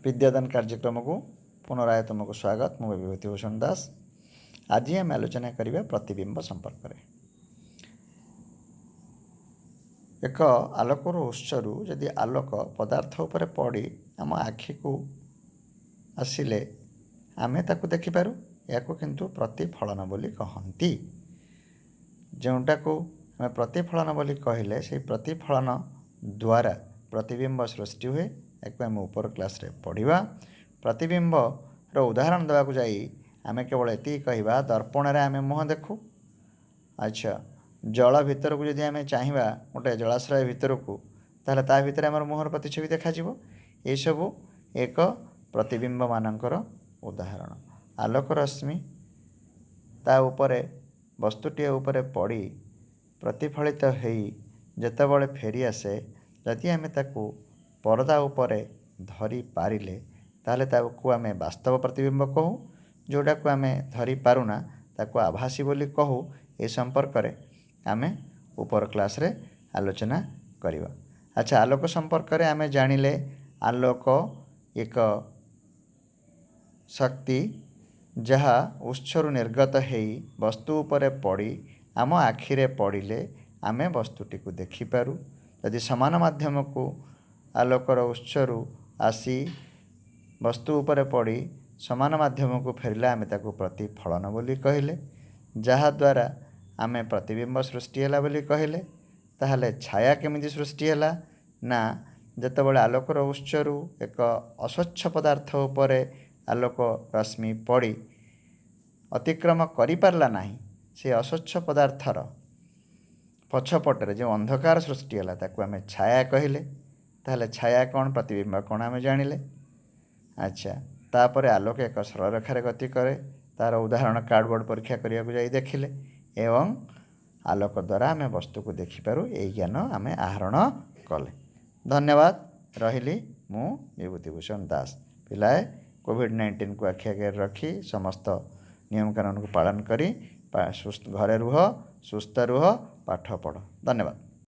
विद्यादान कार्यक्रम को पुनराय तुमको स्वागत। मु विभूतिभूषण दास। आज आम आलोचना करवा प्रतिबिंब संपर्क में। एक आलोकर उत्सरू जदि आलोक पदार्थ उपर पड़ी आम आखि को आसिले आमे ताकू देखिपारू। या किंतु प्रतिफलन बोली कहती। जोटा को आम प्रतिफलन बोली कहले से प्रतिफलन द्वारा प्रतिबिंब सृष्टि हुए। एक आम ऊपर क्लास रे पढ़ा। प्रतिबिंब रो उदाहरण देवाक जाई आमे केवल एति कहवा दर्पण रे आमे मुह देखू। अच्छा, जल भितर को जदि आमे चाहिबा गोटे जलाशय भितर को ताहले ता भितर आमर मुहर प्रतिछवि देखा जिवो। ए सबु एक प्रतिबिंब मानकर उदाहरण। आलोक रश्मि ता उपरे वस्तुटी उपरे पड़ी प्रतिफलित होई जेतेबेले फेरी आसे, जदि आमे ताकू परदा उपरे धरी पारिले ताहले ताकू आमे वास्तव प्रतिबिंब कहू। जोड़ा को आमे धरी पारुना ताकू आभासी बोली कहू। ए संपर्क रे आमे ऊपर क्लास रे आलोचना करिवा। अच्छा, आलोक संपर्क रे आमे जानिले आलोक एक शक्ति जहा उत्सरू निर्गत हेई वस्तु उपरे पड़ी आम आखिरे पड़िले आमे वस्तुटी को देखिपारू। यदि समान माध्यम को आलोकर उत्सरू आसी वस्तु उपरे पड़ी समान माध्यम को फेरिला आमे ताकू प्रतिफलन बोली कहले। जहा द्वारा आमे प्रतिबिंब सृष्टि हैला बोली कहले। ताहले छाया केमिति सृष्टि हैला ना, जेतेबेले आलोकर उत्सरू एक अस्वच्छ पदार्थ उपरे आलोक रश्मि पड़ी अतिक्रम करि पारला नाही, से अस्वच्छ पदार्थर पछपटे जो अंधकार सृष्टि हैला ताकू आमे छाया कहले। ताहले छाया कौन, प्रतिबिंब कौन आमे जानिले। अच्छा, तापर आलोक एक सरल रेखार गति करे तार उदाहरण कार्डबोर्ड परीक्षा करिया जाई देखिले एवं आलोक द्वारा आमे वस्तु को देखिपारू। यही ज्ञान आमे आहरण कले। धन्यवाद। रहिली मु विभूतिभूषण दास। पिलाए कोविड-19 को आखि आगे रखी समस्त नियम कानून को पालन करी घरे रुह, सुस्थ रुह, पाठ पढ़। धन्यवाद।